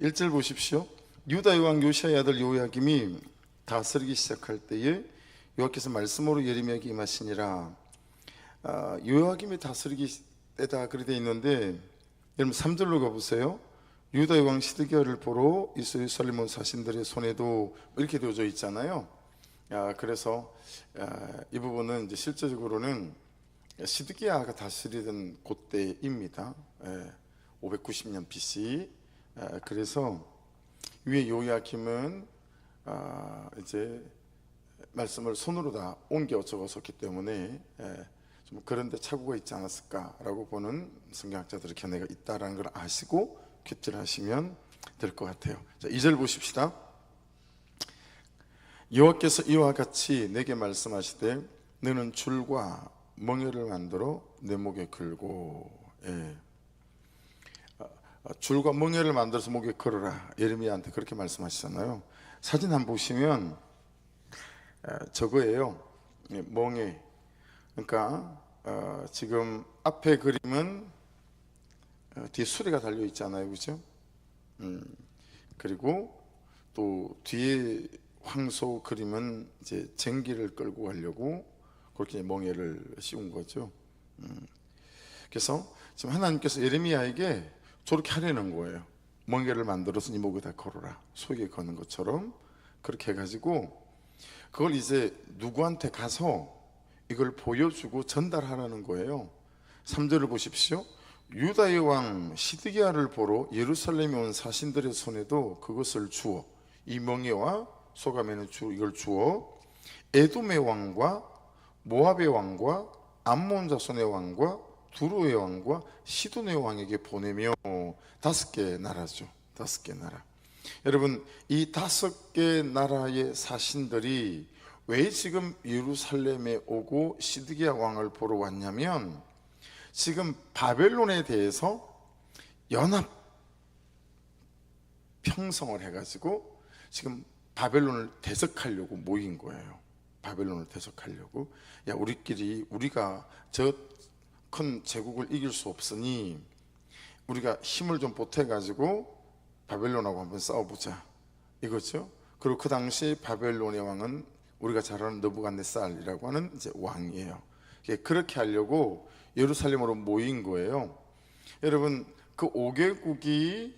1절 보십시오. 유다의 왕 요시아의 아들 요야김이 다스리기 시작할 때에 여호와께서 말씀으로 예레미야에게 임하시니라. 요야김이 다스리기 때다 그렇게 돼 있는데, 여러분 3절로 가보세요. 유다의 왕 시드기야를 보러 예루살렘 온 사신들의 손에도 이렇게 되어져 있잖아요. 그래서 이 부분은 이제 실제적으로는 시드기야가 다스리던 그때입니다. 590년 BC. 그래서 위에 요야김은 이제 말씀을 손으로 다 옮겨 적었었기 때문에 좀 그런데 착오가 있지 않았을까라고 보는 성경학자들의 견해가 있다라는 걸 아시고 큐티를 하시면 될 것 같아요. 자, 2절 보십시다. 여호와께서 이와 같이 내게 말씀하시되 너는 줄과 멍에를 만들어 내 목에 걸고, 줄과 멍에를 만들어서 목에 걸어라. 예레미야한테 그렇게 말씀하시잖아요. 사진 한번 보시면 저거예요. 멍에. 그러니까 지금 앞에 그림은 뒤에 수레가 달려 있잖아요, 그죠? 그리고 또 뒤에 황소 그림은 이제 쟁기를 끌고 가려고 그렇게 멍에를 씌운 거죠. 그래서 지금 하나님께서 예레미야에게 저렇게 하려는 거예요. 멍에를 만들어서 네 목에다 걸어라. 소에게 거는 것처럼 그렇게 해가지고 그걸 이제 누구한테 가서 이걸 보여주고 전달하라는 거예요. 3절을 보십시오. 유다의 왕 시드기야를 보러 예루살렘에 온 사신들의 손에도 그것을 주어, 이 멍에와 소가면은 이걸 주어 에돔의 왕과 모압의 왕과 암몬 자손의 왕과 두로의 왕과 시돈의 왕에게 보내며 5개 나라죠. 5개 나라. 여러분, 이 5개 나라의 사신들이 왜 지금 예루살렘에 오고 시드기야 왕을 보러 왔냐면, 지금 바벨론에 대해서 연합 평성을 해가지고 지금 바벨론을 대적하려고 모인 거예요. 바벨론을 대적하려고. 야, 우리가 저 큰 제국을 이길 수 없으니 우리가 힘을 좀 보태가지고 바벨론하고 한번 싸워보자, 이거죠. 그리고 그 당시 바벨론의 왕은 우리가 잘 아는 느부갓네살이라고 하는 이제 왕이에요. 그렇게 하려고 예루살렘으로 모인 거예요. 여러분, 그 5개국이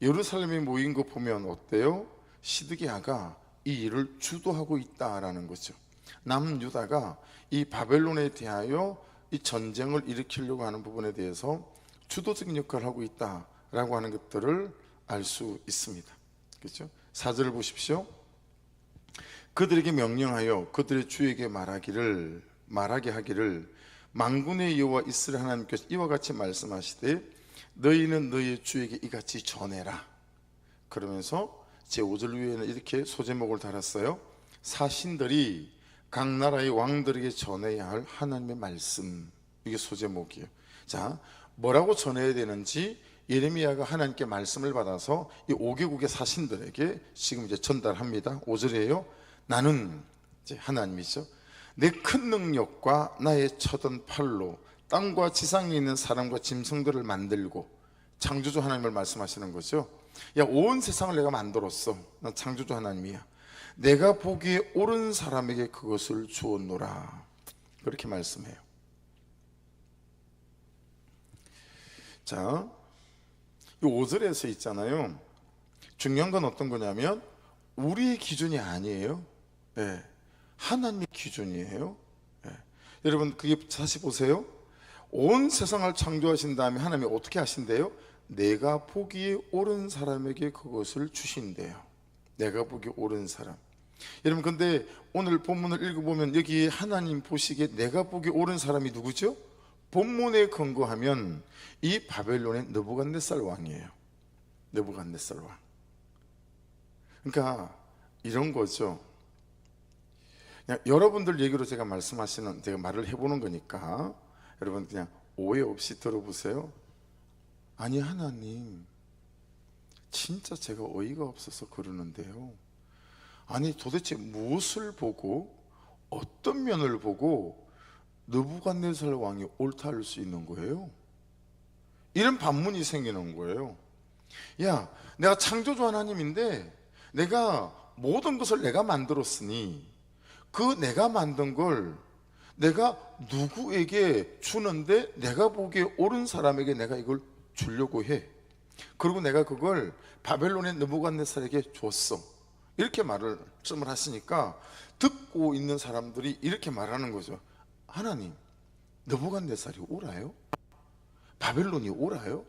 예루살렘에 모인 거 보면 어때요? 시드기야가 이 일을 주도하고 있다라는 거죠. 남유다가 이 바벨론에 대하여 이 전쟁을 일으키려고 하는 부분에 대해서 주도적인 역할을 하고 있다라고 하는 것들을 알 수 있습니다. 그렇죠? 4절을 보십시오. 그들에게 명령하여 그들의 주에게 말하게 하기를 만군의 여호와 이스라엘 하나님께서 이와 같이 말씀하시되 너희는 너희의 주에게 이같이 전해라. 그러면서 제5절 위에는 이렇게 소제목을 달았어요. 사신들이 각 나라의 왕들에게 전해야 할 하나님의 말씀. 이게 소제목이에요. 자, 뭐라고 전해야 되는지 예레미야가 하나님께 말씀을 받아서 이 5개국의 사신들에게 지금 이제 전달합니다. 5절이에요. 나는, 이제 하나님이죠, 내 큰 능력과 나의 쳐든 팔로 땅과 지상에 있는 사람과 짐승들을 만들고, 창조주 하나님을 말씀하시는 거죠. 야, 온 세상을 내가 만들었어. 난 창조주 하나님이야. 내가 보기에 옳은 사람에게 그것을 주었노라. 그렇게 말씀해요. 자, 이 5절에서 있잖아요. 중요한 건 어떤 거냐면 우리의 기준이 아니에요. 하나님의 기준이에요. 여러분, 그게 다시 보세요. 온 세상을 창조하신 다음에 하나님이 어떻게 하신대요? 내가 보기에 옳은 사람에게 그것을 주신대요. 내가 보기에 옳은 사람. 여러분, 근데 오늘 본문을 읽어보면 여기 하나님 보시기에 내가 보기에 옳은 사람이 누구죠? 본문에 근거하면 이 바벨론의 느부갓네살 왕이에요. 느부갓네살 왕. 그러니까 이런 거죠. 그냥 여러분들 얘기로 제가 말을 해보는 거니까 여러분 그냥 오해 없이 들어보세요. 아니, 하나님, 진짜 제가 어이가 없어서 그러는데요. 아니, 도대체 무엇을 보고, 어떤 면을 보고 느부갓네살 왕이 옳다 할 수 있는 거예요? 이런 반문이 생기는 거예요. 야, 내가 창조주 하나님인데 내가 모든 것을 내가 만들었으니 그 내가 만든 걸 내가 누구에게 주는데 내가 보기에 옳은 사람에게 내가 이걸 주려고 해. 그리고 내가 그걸 바벨론의 느부갓네살에게 줬어. 이렇게 말씀을 하시니까 듣고 있는 사람들이 이렇게 말하는 거죠. 하나님, 느부갓네살이 옳아요? 바벨론이 옳아요?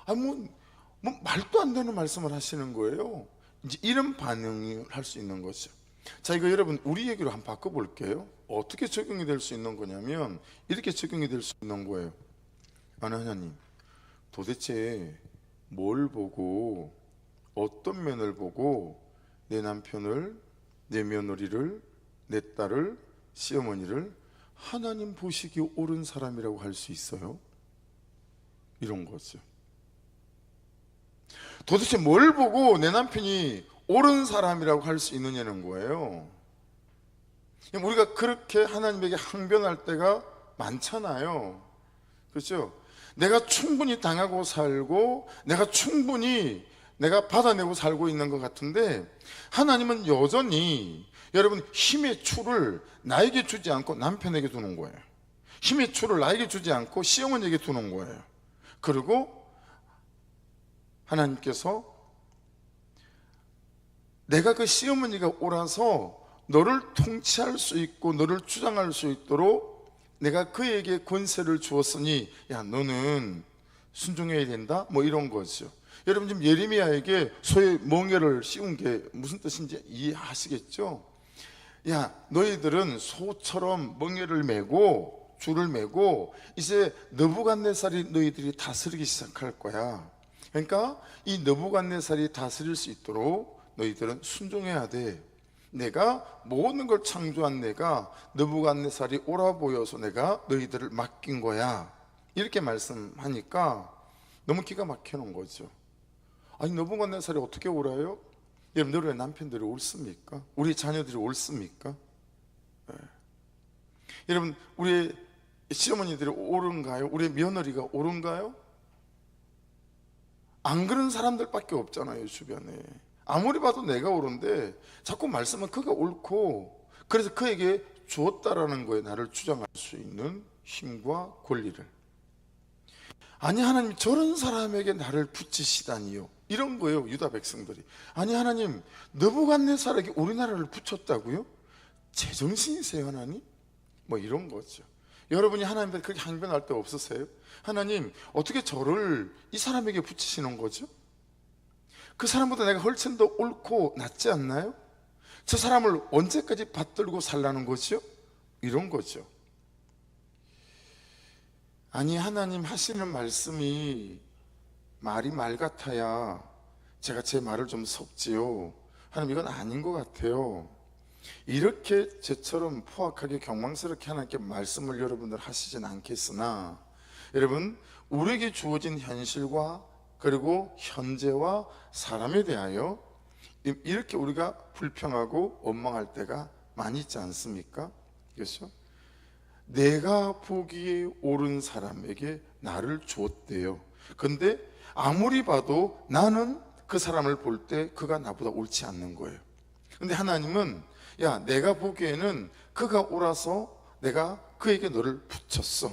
뭐 말도 안 되는 말씀을 하시는 거예요. 이제 이런 반응을 할 수 있는 거죠. 자, 이거 여러분 우리 얘기로 한번 바꿔볼게요. 어떻게 적용이 될 수 있는 거냐면 이렇게 적용이 될 수 있는 거예요. 아니 하나님, 도대체 뭘 보고 어떤 면을 보고 내 남편을, 내 며느리를, 내 딸을, 시어머니를 하나님 보시기 옳은 사람이라고 할 수 있어요? 이런 거죠. 도대체 뭘 보고 내 남편이 옳은 사람이라고 할 수 있느냐는 거예요. 우리가 그렇게 하나님에게 항변할 때가 많잖아요. 그렇죠? 내가 충분히 당하고 살고 내가 충분히 내가 받아내고 살고 있는 것 같은데 하나님은 여전히 여러분 힘의 추를 나에게 주지 않고 남편에게 두는 거예요. 힘의 추를 나에게 주지 않고 시어머니에게 두는 거예요. 그리고 하나님께서 내가 그 시어머니가 옳아서 너를 통치할 수 있고 너를 주장할 수 있도록 내가 그에게 권세를 주었으니 야 너는 순종해야 된다, 뭐 이런 거죠. 여러분 지금 예레미야에게 소의 멍에를 씌운 게 무슨 뜻인지 이해하시겠죠? 야 너희들은 소처럼 멍에를 메고 줄을 메고 이제 느부갓네살이 너희들이 다스리기 시작할 거야. 그러니까 이 느부갓네살이 다스릴 수 있도록 너희들은 순종해야 돼. 내가 모든 걸 창조한 내가 느부갓네살이 옳아 보여서 내가 너희들을 맡긴 거야. 이렇게 말씀하니까 너무 기가 막히는 거죠. 아니 느부갓네살이 어떻게 옳아요? 여러분 우리 남편들이 옳습니까? 우리 자녀들이 옳습니까? 네. 여러분 우리 시어머니들이 옳은가요? 우리 며느리가 옳은가요? 안 그런 사람들밖에 없잖아요 주변에. 아무리 봐도 내가 옳은데 자꾸 말씀은 그가 옳고 그래서 그에게 주었다라는 거에 나를 주장할 수 있는 힘과 권리를. 아니 하나님 저런 사람에게 나를 붙이시다니요, 이런 거예요 유다 백성들이. 아니 하나님 느부갓네살에게 우리나라를 붙였다고요? 제정신이세요 하나님? 뭐 이런 거죠. 여러분이 하나님한테 그렇게 항변할 때 없으세요? 하나님 어떻게 저를 이 사람에게 붙이시는 거죠? 그 사람보다 내가 훨씬 더 옳고 낫지 않나요? 저 사람을 언제까지 받들고 살라는 거죠? 이런 거죠. 아니 하나님 하시는 말씀이 말이 말 같아야 제가 제 말을 좀 섞지요. 하나님 이건 아닌 것 같아요. 이렇게 저처럼 포악하게 경망스럽게 하나님께 말씀을 여러분들 하시진 않겠으나 여러분 우리에게 주어진 현실과 그리고 현재와 사람에 대하여 이렇게 우리가 불평하고 원망할 때가 많이 있지 않습니까? 그렇죠? 내가 보기에 옳은 사람에게 나를 주었대요. 근데 아무리 봐도 나는 그 사람을 볼 때 그가 나보다 옳지 않는 거예요. 근데 하나님은 야 내가 보기에는 그가 옳아서 내가 그에게 너를 붙였어,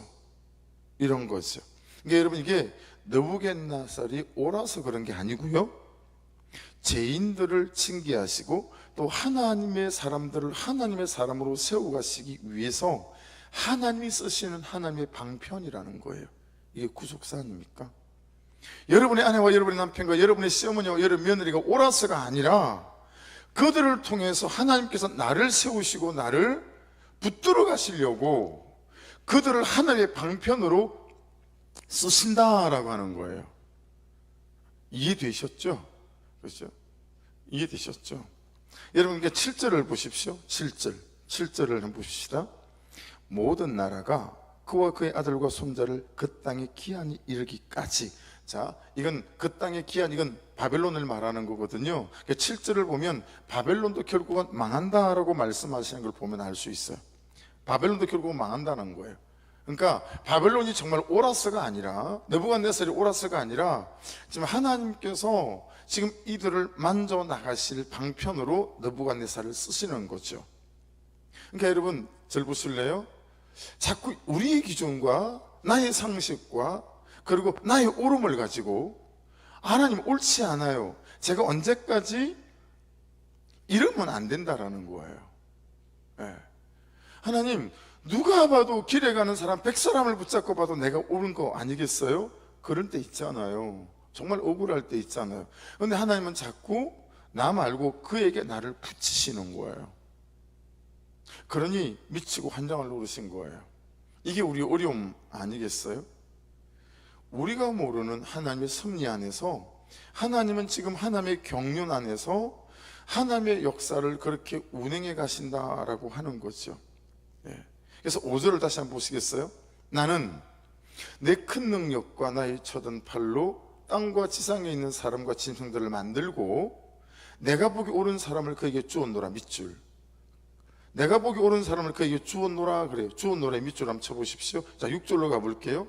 이런 거죠. 그러니까 여러분 이게 느부갓네살이 옳아서 그런 게 아니고요, 죄인들을 징계하시고 또 하나님의 사람들을 하나님의 사람으로 세워가시기 위해서 하나님이 쓰시는 하나님의 방편이라는 거예요. 이게 구속사 아닙니까? 여러분의 아내와 여러분의 남편과 여러분의 시어머니와 여러분의 며느리가 옳아서가 아니라 그들을 통해서 하나님께서 나를 세우시고 나를 붙들어 가시려고 그들을 하나님의 방편으로 쓰신다라고 하는 거예요. 이해되셨죠? 그렇죠? 이해되셨죠? 여러분 7절을 보십시오. 7절을 한번 보십시다. 모든 나라가 그와 그의 아들과 손자를 그 땅에 기한이 이르기까지. 자, 이건 그 땅의 기한, 이건 바벨론을 말하는 거거든요. 7절을 보면 바벨론도 결국은 망한다라고 말씀하시는 걸 보면 알 수 있어요. 바벨론도 결국은 망한다는 거예요. 그러니까 바벨론이 정말 오라스가 아니라, 느부갓네살이 오라스가 아니라 지금 하나님께서 지금 이들을 만져 나가실 방편으로 느부갓네살을 쓰시는 거죠. 그러니까 여러분, 절 보실래요? 자꾸 우리의 기준과 나의 상식과 그리고 나의 옳음을 가지고 하나님 옳지 않아요, 제가 언제까지 이러면 안 된다라는 거예요. 네. 하나님, 누가 봐도 길에 가는 사람 100사람을 붙잡고 봐도 내가 옳은 거 아니겠어요? 그럴 때 있잖아요. 정말 억울할 때 있잖아요. 그런데 하나님은 자꾸 나 말고 그에게 나를 붙이시는 거예요. 그러니 미치고 환장을 노리신 거예요. 이게 우리 어려움 아니겠어요? 우리가 모르는 하나님의 섭리 안에서, 하나님은 지금 하나님의 경륜 안에서 하나님의 역사를 그렇게 운행해 가신다라고 하는 거죠. 예. 그래서 5절을 다시 한번 보시겠어요? 나는 내 큰 능력과 나의 쳐든 팔로 땅과 지상에 있는 사람과 짐승들을 만들고 내가 보기 옳은 사람을 그에게 주었노라. 밑줄, 내가 보기 옳은 사람을 그에게 주었노라 그래요. 주었노라의 밑줄 한번 쳐보십시오. 자, 6절로 가볼게요.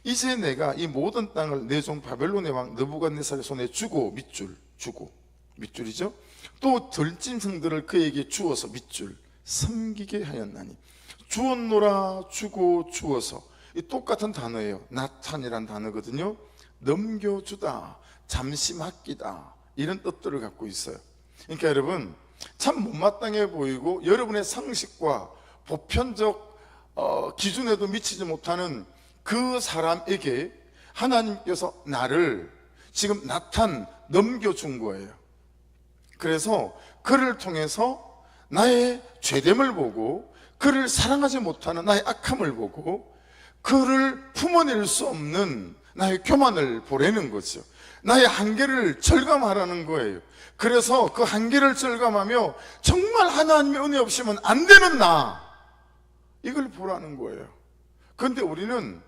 이제 내가 이 모든 땅을 내 종 바벨론의 왕 느부갓네살의 손에 주고, 밑줄, 주고, 밑줄이죠. 또 들짐승들을 그에게 주어서, 밑줄, 섬기게 하였나니. 주었노라, 주고, 주어서, 이 똑같은 단어예요. 나탄이란 단어거든요. 넘겨주다, 잠시 맡기다, 이런 뜻들을 갖고 있어요. 그러니까 여러분, 참 못마땅해 보이고 여러분의 상식과 보편적 기준에도 미치지 못하는 그 사람에게 하나님께서 나를 지금 나탄 넘겨준 거예요. 그래서 그를 통해서 나의 죄됨을 보고, 그를 사랑하지 못하는 나의 악함을 보고, 그를 품어낼 수 없는 나의 교만을 보내는 거죠. 나의 한계를 절감하라는 거예요. 그래서 그 한계를 절감하며 정말 하나님의 은혜 없이면 안 되는 나, 이걸 보라는 거예요. 그런데 우리는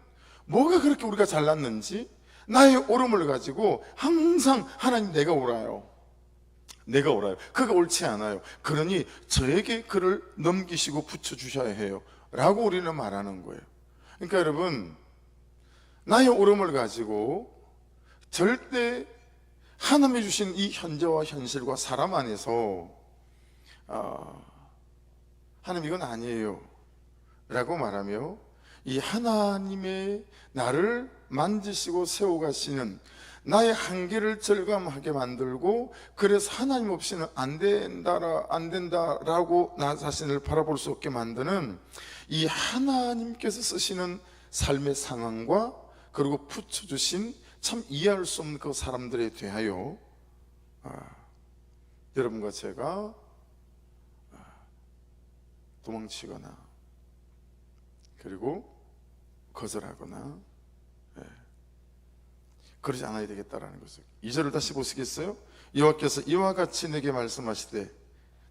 뭐가 그렇게 우리가 잘났는지 나의 옳음을 가지고 항상 하나님, 내가 옳아요, 내가 옳아요, 그가 옳지 않아요, 그러니 저에게 그를 넘기시고 붙여주셔야 해요 라고 우리는 말하는 거예요. 그러니까 여러분, 나의 옳음을 가지고 절대 하나님이 주신 이 현재와 현실과 사람 안에서 하나님 이건 아니에요 라고 말하며, 이 하나님의 나를 만지시고 세워가시는 나의 한계를 절감하게 만들고, 그래서 하나님 없이는 안 된다라고 나 자신을 바라볼 수 없게 만드는 이 하나님께서 쓰시는 삶의 상황과 그리고 붙여주신 참 이해할 수 없는 그 사람들에 대하여 여러분과 제가 도망치거나 그리고 거절하거나 그러지 않아야 되겠다라는 거죠. 2절을 다시 보시겠어요? 여호와께서 이와 같이 내게 말씀하시되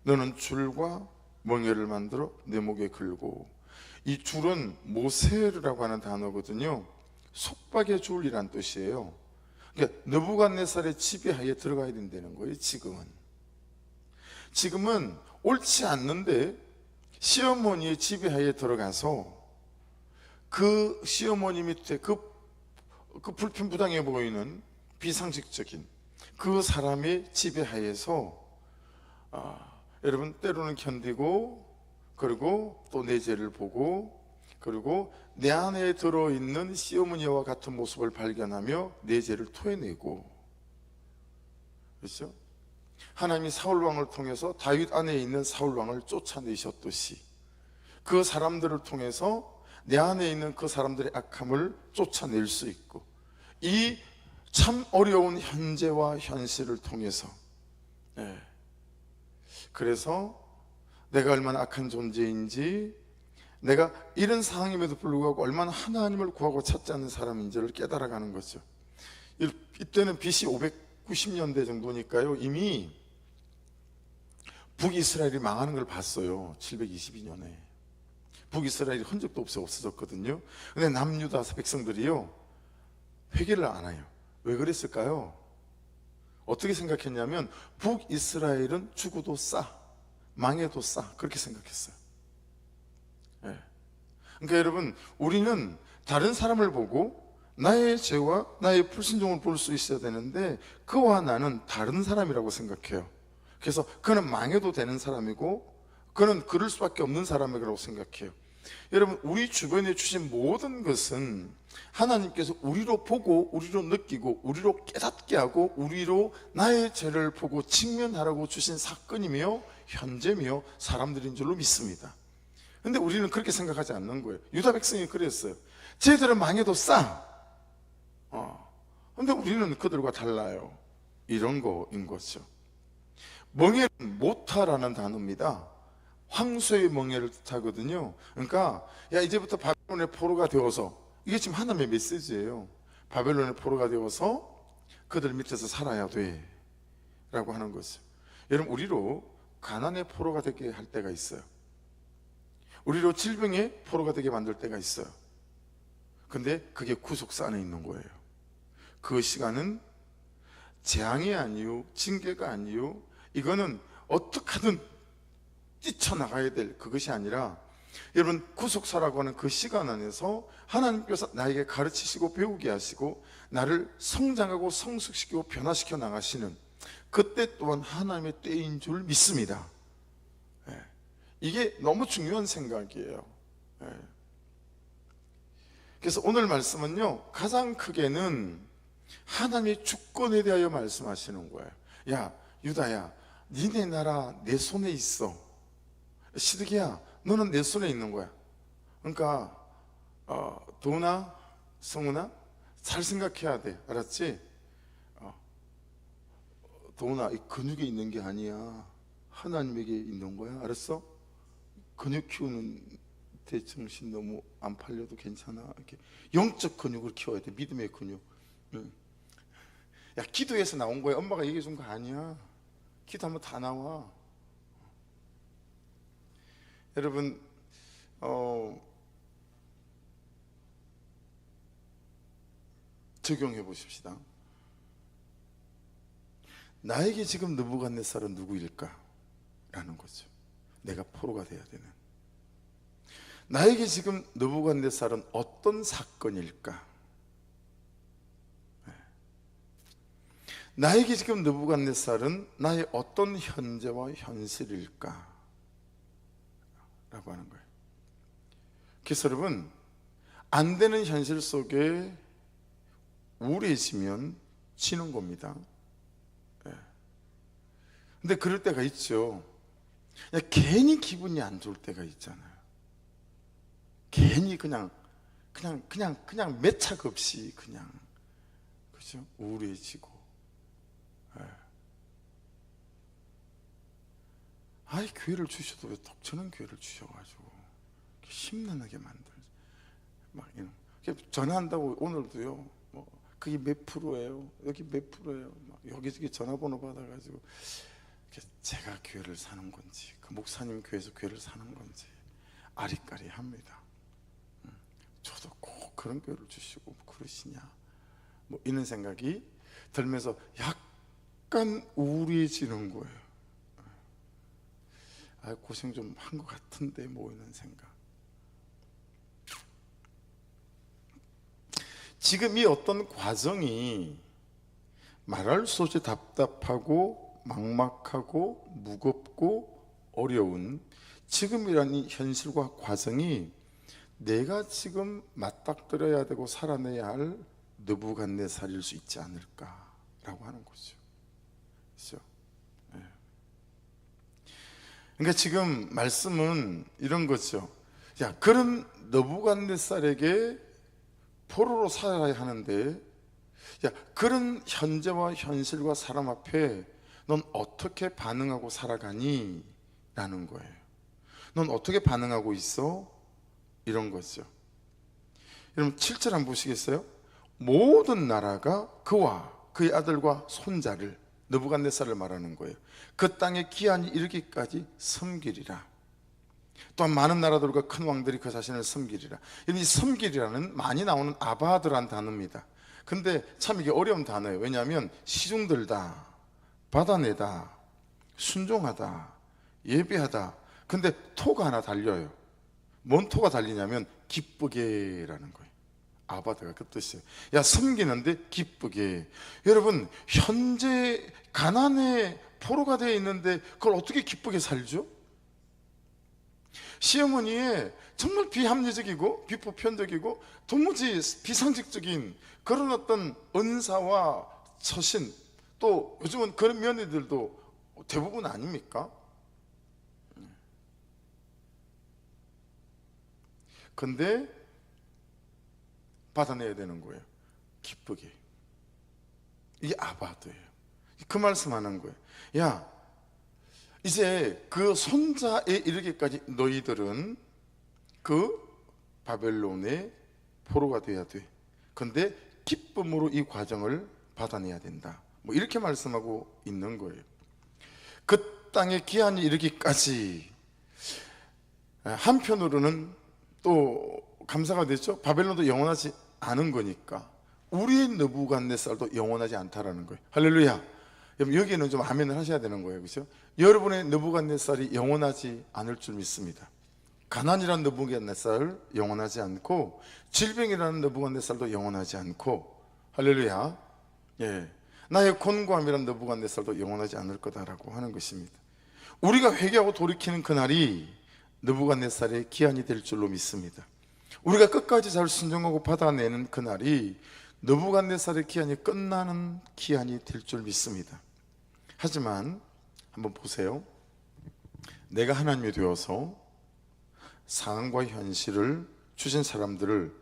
너는 줄과 멍에를 만들어 내 목에 걸고, 이 줄은 모세르라고 하는 단어거든요. 속박의 줄이란 뜻이에요. 그러니까 느부갓네살의 지배하에 들어가야 된다는 거예요. 지금은 옳지 않는데 시어머니의 지배하에 들어가서 그 시어머니 밑에 그 불편부당해 보이는 비상식적인 그 사람의 지배하에서 여러분, 때로는 견디고, 그리고 또 내 죄를 보고, 그리고 내 안에 들어있는 시어머니와 같은 모습을 발견하며 내 죄를 토해내고, 그렇죠? 하나님이 사울왕을 통해서 다윗 안에 있는 사울왕을 쫓아내셨듯이 그 사람들을 통해서 내 안에 있는 그 사람들의 악함을 쫓아낼 수 있고, 이 참 어려운 현재와 현실을 통해서 그래서 내가 얼마나 악한 존재인지, 내가 이런 상황임에도 불구하고 얼마나 하나님을 구하고 찾지 않는 사람인지를 깨달아가는 거죠. 이때는 BC 590년대 정도니까요, 이미 북이스라엘이 망하는 걸 봤어요. 722년에 북이스라엘이 흔적도 없이 없어졌거든요. 근데 남유다 백성들이요, 회개를 안 해요. 왜 그랬을까요? 어떻게 생각했냐면 북이스라엘은 죽어도 싸, 망해도 싸, 그렇게 생각했어요. 그러니까 여러분, 우리는 다른 사람을 보고 나의 죄와 나의 불순종을 볼 수 있어야 되는데, 그와 나는 다른 사람이라고 생각해요. 그래서 그는 망해도 되는 사람이고 그는 그럴 수밖에 없는 사람이라고 생각해요. 여러분, 우리 주변에 주신 모든 것은 하나님께서 우리로 보고 우리로 느끼고 우리로 깨닫게 하고 우리로 나의 죄를 보고 직면하라고 주신 사건이며 현재며 사람들인 줄로 믿습니다. 근데 우리는 그렇게 생각하지 않는 거예요. 유다 백성이 그랬어요. 쟤들은 망해도 싸. 근데 우리는 그들과 달라요. 이런 거인 거죠. 멍해는 모타라는 단어입니다. 황소의 멍에를 뜻하거든요. 그러니까 야, 이제부터 바벨론의 포로가 되어서, 이게 지금 하나님의 메시지예요. 바벨론의 포로가 되어서 그들 밑에서 살아야 돼 라고 하는 거죠. 여러분, 우리로 가난의 포로가 되게 할 때가 있어요. 우리로 질병의 포로가 되게 만들 때가 있어요. 근데 그게 구속사 안에 있는 거예요. 그 시간은 재앙이 아니요, 징계가 아니요, 이거는 어떻게 하든 뛰쳐나가야 될 그것이 아니라, 여러분, 구속사라고 하는 그 시간 안에서 하나님께서 나에게 가르치시고 배우게 하시고 나를 성장하고 성숙시키고 변화시켜 나가시는 그때 또한 하나님의 때인 줄 믿습니다. 이게 너무 중요한 생각이에요. 그래서 오늘 말씀은요, 가장 크게는 하나님의 주권에 대하여 말씀하시는 거예요. 야, 유다야, 니네 나라 내 손에 있어. 시드기야, 너는 내 손에 있는 거야. 그러니까 도훈아, 성훈아, 잘 생각해야 돼. 알았지? 도훈아, 이 근육에 있는 게 아니야. 하나님에게 있는 거야. 알았어? 근육 키우는 대정신 너무 안 팔려도 괜찮아. 이렇게 영적 근육을 키워야 돼. 믿음의 근육. 야, 기도해서 나온 거야. 엄마가 얘기해 준 거 아니야. 기도하면 다 나와. 여러분, 적용해 보십시다. 나에게 지금 느부갓네살은 누구일까? 라는 거죠. 내가 포로가 돼야 되는. 나에게 지금 느부갓네살은 어떤 사건일까? 나에게 지금 느부갓네살은 나의 어떤 현재와 현실일까? 라고 하는 거예요. 그래서 여러분, 안 되는 현실 속에 우울해지면 지는 겁니다. 근데 그럴 때가 있죠. 괜히 기분이 안 좋을 때가 있잖아요. 괜히 그냥 매착 없이 그냥, 그죠? 우울해지고. 아이, 교회를 주셔도 왜 독처는 교회를 주셔가지고 심란하게 만들지. 막 이런. 전화한다고 오늘도요. 뭐 그게 몇 프로예요? 여기 몇 프로예요? 막 여기저기 전화번호 받아가지고, 제가 교회를 사는 건지 그 목사님 교회에서 교회를 사는 건지 아리까리합니다. 저도 꼭 그런 교회를 주시고 그러시냐, 뭐 이런 생각이 들면서 약간 우울해지는 거예요. 아, 고생 좀 한 것 같은데 뭐 이런 생각. 지금 이 어떤 과정이 말할 수 없이 답답하고 막막하고 무겁고 어려운 지금이라는 이 현실과 과정이 내가 지금 맞닥뜨려야 되고 살아내야 할 느부갓네살일 수 있지 않을까라고 하는 거죠. 그렇죠? 네. 그러니까 지금 말씀은 이런 거죠. 야, 그런 느부갓네살에게 포로로 살아야 하는데, 야, 그런 현재와 현실과 사람 앞에 넌 어떻게 반응하고 살아가니? 라는 거예요. 넌 어떻게 반응하고 있어? 이런 거죠. 여러분, 7절 한번 보시겠어요? 모든 나라가 그와 그의 아들과 손자를, 느부갓네살을 말하는 거예요. 그 땅에 기한이 이르기까지 섬기리라. 또한 많은 나라들과 큰 왕들이 그 자신을 섬기리라. 이 섬기리라는 많이 나오는 아바드란 단어입니다. 근데 참 이게 어려운 단어예요. 왜냐하면 시중들다, 받아내다, 순종하다, 예배하다. 근데 토가 하나 달려요. 뭔 토가 달리냐면 기쁘게라는 거예요. 아바드가 그 뜻이에요. 야, 섬기는데 기쁘게. 여러분, 현재 가난의 포로가 되어 있는데 그걸 어떻게 기쁘게 살죠? 시어머니의 정말 비합리적이고 비보편적이고 도무지 비상식적인 그런 어떤 언사와 처신, 또 요즘은 그런 며느리들도 대부분 아닙니까? 근데 받아내야 되는 거예요. 기쁘게. 이게 아바드예요. 그 말씀하는 거예요. 야, 이제 그 손자에 이르기까지 너희들은 그 바벨론의 포로가 돼야 돼. 근데 기쁨으로 이 과정을 받아내야 된다. 뭐 이렇게 말씀하고 있는 거예요. 그 땅의 기한이 이르기까지. 한편으로는 또 감사가 되죠. 바벨론도 영원하지 않은 거니까 우리의 느부갓네살도 영원하지 않다라는 거예요. 할렐루야. 여기에는 좀 아멘을 하셔야 되는 거예요. 그렇죠? 여러분의 느부갓네살이 영원하지 않을 줄 믿습니다. 가난이라는 느부갓네살 영원하지 않고, 질병이라는 느부갓네살도 영원하지 않고, 할렐루야. 예, 나의 곤고함이라는 느부갓네살도 영원하지 않을 거다라고 하는 것입니다. 우리가 회개하고 돌이키는 그날이 느부갓네살의 기한이 될 줄로 믿습니다. 우리가 끝까지 잘 순종하고 받아내는 그날이 느부갓네살의 기한이 끝나는 기한이 될 줄 믿습니다. 하지만 한번 보세요. 내가 하나님이 되어서 상황과 현실을 주신 사람들을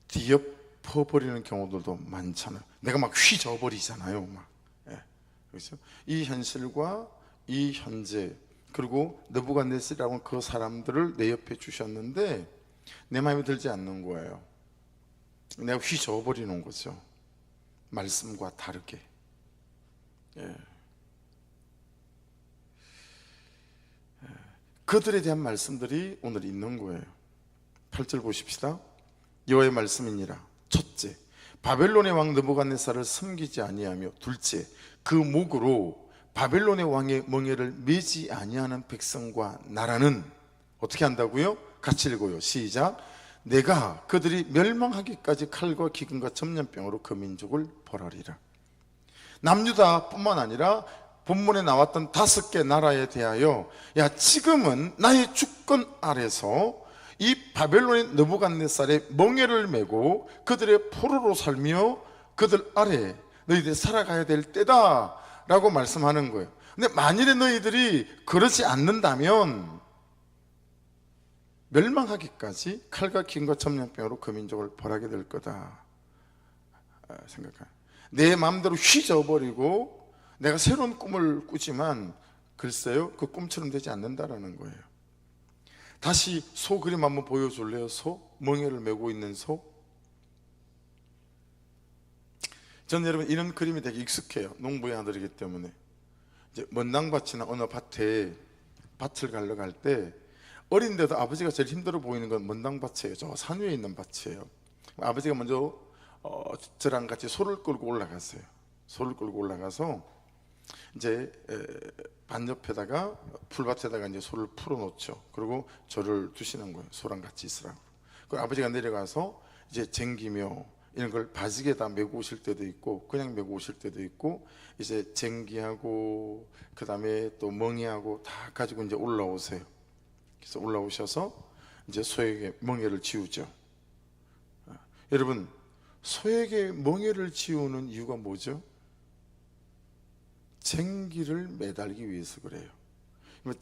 뒤엎어버리는 경우들도 많잖아요. 내가 막 휘저어버리잖아요. 막. 예. 그렇죠? 이 현실과 이 현재, 그리고 느부갓네살이라고 그 사람들을 내 옆에 주셨는데 내 마음에 들지 않는 거예요. 내가 휘저어버리는 거죠. 말씀과 다르게. 예. 그들에 대한 말씀들이 오늘 있는 거예요. 8절 보십시다. 여호와의 말씀이니라. 첫째, 바벨론의 왕 느부갓네살을 섬기지 아니하며, 둘째, 그 목으로 바벨론의 왕의 멍에를 매지 아니하는 백성과 나라는 어떻게 한다고요? 같이 읽어요. 시작. 내가 그들이 멸망하기까지 칼과 기근과 전염병으로 그 민족을 벌하리라. 남유다 뿐만 아니라 본문에 나왔던 5개 나라에 대하여, 야, 지금은 나의 주권 아래서 이 바벨론의 느부갓네살의 멍에를 메고 그들의 포로로 살며 그들 아래 너희들이 살아가야 될 때다 라고 말씀하는 거예요. 근데 만일에 너희들이 그러지 않는다면 멸망하기까지 칼과 기근과 전염병으로 그 민족을 벌하게 될 거다 생각해요. 내 마음대로 휘저어버리고 내가 새로운 꿈을 꾸지만 글쎄요, 그 꿈처럼 되지 않는다라는 거예요. 다시 소 그림 한번 보여줄래요? 소? 멍에를 메고 있는 소? 저는 여러분 이런 그림이 되게 익숙해요. 농부의 아들이기 때문에. 이제 먼 땅밭이나 어느 밭에 밭을 가려 갈 때 어린데도 아버지가 제일 힘들어 보이는 건 먼 땅밭이에요. 저 산 위에 있는 밭이에요. 아버지가 먼저 저랑 같이 소를 끌고 올라갔어요. 소를 끌고 올라가서 이제 반옆에다가 풀밭에다가 이제 소를 풀어놓죠. 그리고 저를 두시는 거예요. 소랑 같이 있으라고. 그 아버지가 내려가서 이제 쟁기며 이런 걸 바지게다 메고 오실 때도 있고 그냥 메고 오실 때도 있고, 이제 쟁기하고 그 다음에 또 멍이하고 다 가지고 이제 올라오세요. 그래서 올라오셔서 이제 소에게 멍에를 지우죠. 여러분, 소에게 멍에를 지우는 이유가 뭐죠? 쟁기를 매달기 위해서 그래요.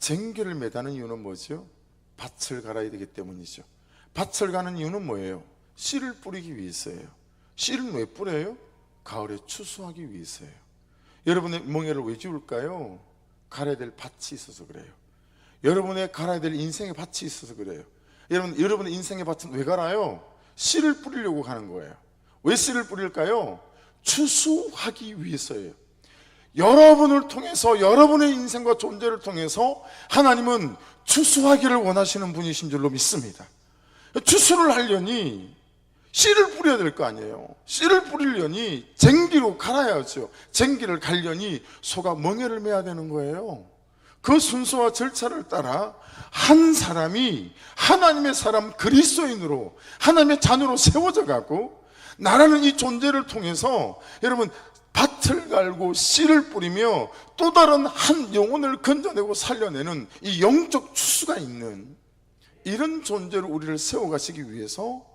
쟁기를 매다는 이유는 뭐죠? 밭을 갈아야 되기 때문이죠. 밭을 가는 이유는 뭐예요? 씨를 뿌리기 위해서예요. 씨를 왜 뿌려요? 가을에 추수하기 위해서예요. 여러분의 멍에를 왜 지울까요? 갈아야 될 밭이 있어서 그래요. 여러분의 갈아야 될 인생의 밭이 있어서 그래요. 여러분의 인생의 밭은 왜 갈아요? 씨를 뿌리려고 가는 거예요. 왜 씨를 뿌릴까요? 추수하기 위해서예요. 여러분을 통해서, 여러분의 인생과 존재를 통해서 하나님은 추수하기를 원하시는 분이신 줄로 믿습니다. 추수를 하려니 씨를 뿌려야 될 거 아니에요. 씨를 뿌리려니 쟁기로 갈아야죠. 쟁기를 갈려니 소가 멍에를 매야 되는 거예요. 그 순서와 절차를 따라 한 사람이 하나님의 사람 그리스도인으로 하나님의 자녀로 세워져 가고, 나라는 이 존재를 통해서 여러분 밭을 갈고 씨를 뿌리며 또 다른 한 영혼을 건져내고 살려내는 이 영적 추수가 있는 이런 존재로 우리를 세워가시기 위해서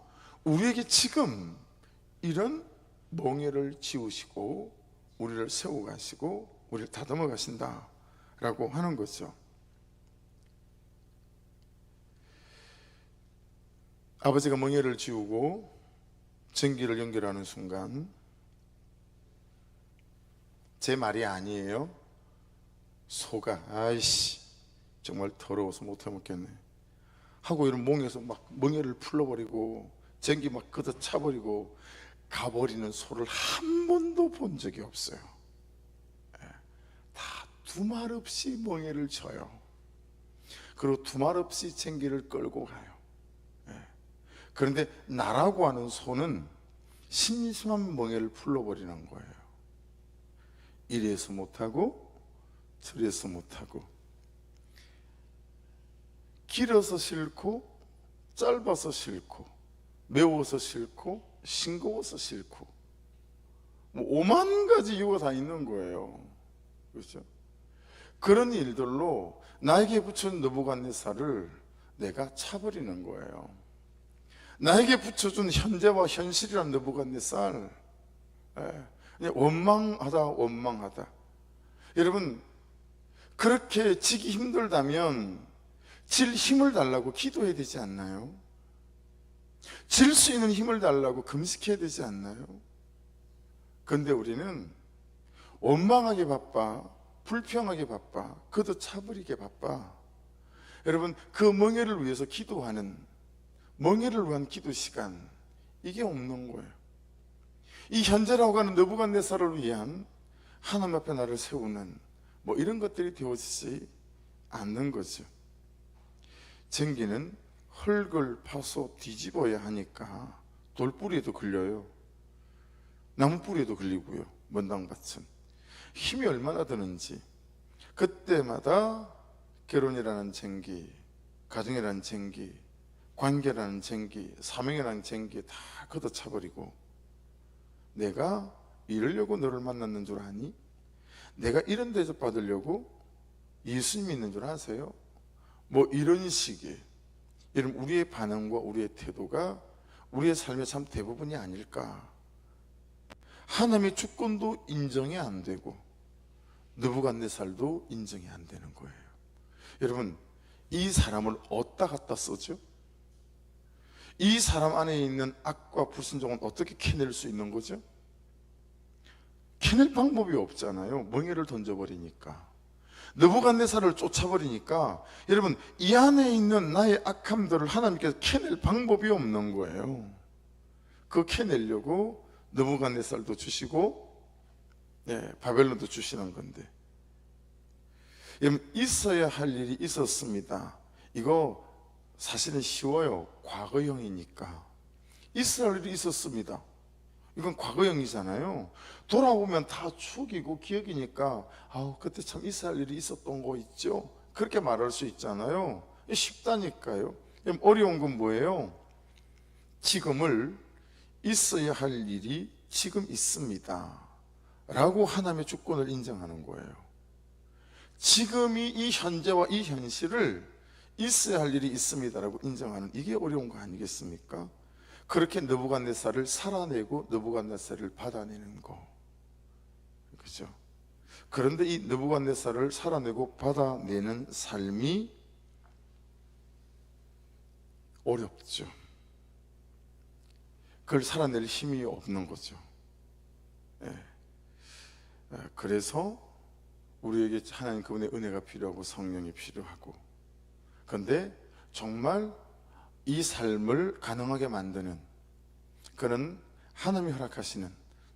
우리에게 지금 이런 멍에를 지우시고 우리를 세워가시고 우리를 다듬어 가신다라고 하는 거죠. 아버지가 멍에를 지우고 전기를 연결하는 순간, 제 말이 아니에요. 소가 아이씨 정말 더러워서 못 해먹겠네 하고 이런 멍에서 막 멍에를 풀러버리고 전기 막 걷어차버리고 가버리는 소를 한 번도 본 적이 없어요. 다 두말 없이 멍에를 쳐요. 그리고 두말 없이 전기를 끌고 가요. 그런데 나라고 하는 소는 심심한 멍에를 풀러버리는 거예요. 이래서 못하고 저래서 못하고, 길어서 싫고 짧아서 싫고 매워서 싫고 싱거워서 싫고, 뭐 5만 가지 이유가 다 있는 거예요. 그렇죠? 그런 일들로 나에게 붙여준 느부갓네살을 내가 차버리는 거예요. 나에게 붙여준 현재와 현실이란 느부갓네살, 원망하다. 여러분, 그렇게 지기 힘들다면 질 힘을 달라고 기도해야 되지 않나요? 질 수 있는 힘을 달라고 금식해야 되지 않나요? 그런데 우리는 원망하게 바빠, 불평하게 바빠, 걷어차버리게 바빠. 여러분, 그 멍에를 위해서 기도하는, 멍에를 위한 기도 시간, 이게 없는 거예요. 이 현재라고 하는 느부갓네살을 위한 하나님 앞에 나를 세우는 뭐 이런 것들이 되어지지 않는 거죠. 전기는 흙을 파서 뒤집어야 하니까 돌뿌리에도 걸려요. 나무뿌리에도 걸리고요. 먼당밭은 힘이 얼마나 드는지, 그때마다 결혼이라는 전기, 가정이라는 전기, 관계라는 전기, 사명이라는 전기 다 걷어차버리고, 내가 이러려고 너를 만났는 줄 아니? 내가 이런 대접 받으려고 예수님 있는 줄 아세요? 뭐 이런 식의, 이런 우리의 반응과 우리의 태도가 우리의 삶의 참 대부분이 아닐까. 하나님의 주권도 인정이 안 되고 느부갓네살도 인정이 안 되는 거예요. 여러분, 이 사람을 어디다 갖다 쓰죠? 이 사람 안에 있는 악과 불순종은 어떻게 캐낼 수 있는 거죠? 캐낼 방법이 없잖아요. 멍에를 던져버리니까, 느부갓네살을 쫓아버리니까, 여러분, 이 안에 있는 나의 악함들을 하나님께서 캐낼 방법이 없는 거예요. 그거 캐내려고 느부갓네살도 주시고, 바벨론도 주시는 건데, 여러분, 있어야 할 일이 있었습니다. 이거 사실은 쉬워요. 과거형이니까. 있어야 할 일이 있었습니다. 이건 과거형이잖아요. 돌아보면 다 추억이고 기억이니까, 그때 참 있어야 할 일이 있었던 거 있죠, 그렇게 말할 수 있잖아요. 쉽다니까요. 어려운 건 뭐예요? 지금을, 있어야 할 일이 지금 있습니다 라고 하나님의 주권을 인정하는 거예요. 지금이 이 현재와 이 현실을 있어야 할 일이 있습니다라고 인정하는, 이게 어려운 거 아니겠습니까? 그렇게 느부갓네살을 살아내고 느부갓네살을 받아내는 거, 그죠? 그런데 이 느부갓네살을 살아내고 받아내는 삶이 어렵죠. 그걸 살아낼 힘이 없는 거죠. 그래서 우리에게 하나님 그분의 은혜가 필요하고 성령이 필요하고, 그런데 정말 이 삶을 가능하게 만드는 그런 하나님이 허락하시는